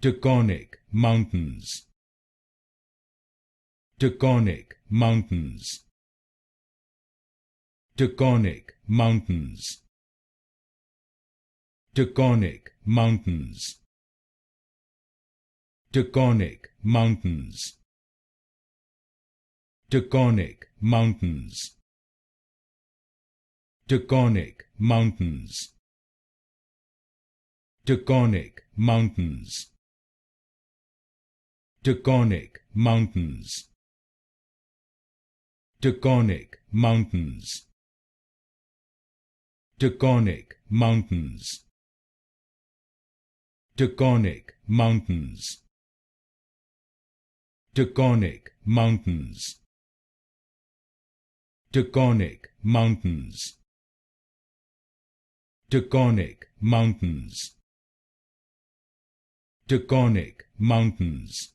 Taconic Mountains. Taconic Mountains. Taconic Mountains. Taconic Mountains. Taconic Mountains. Taconic Mountains. Taconic Mountains. Taconic Mountains. Taconic Mountains. Taconic Mountains. Taconic Mountains. Taconic Mountains. Taconic Mountains. Taconic Mountains. Taconic Mountains. Taconic Mountains.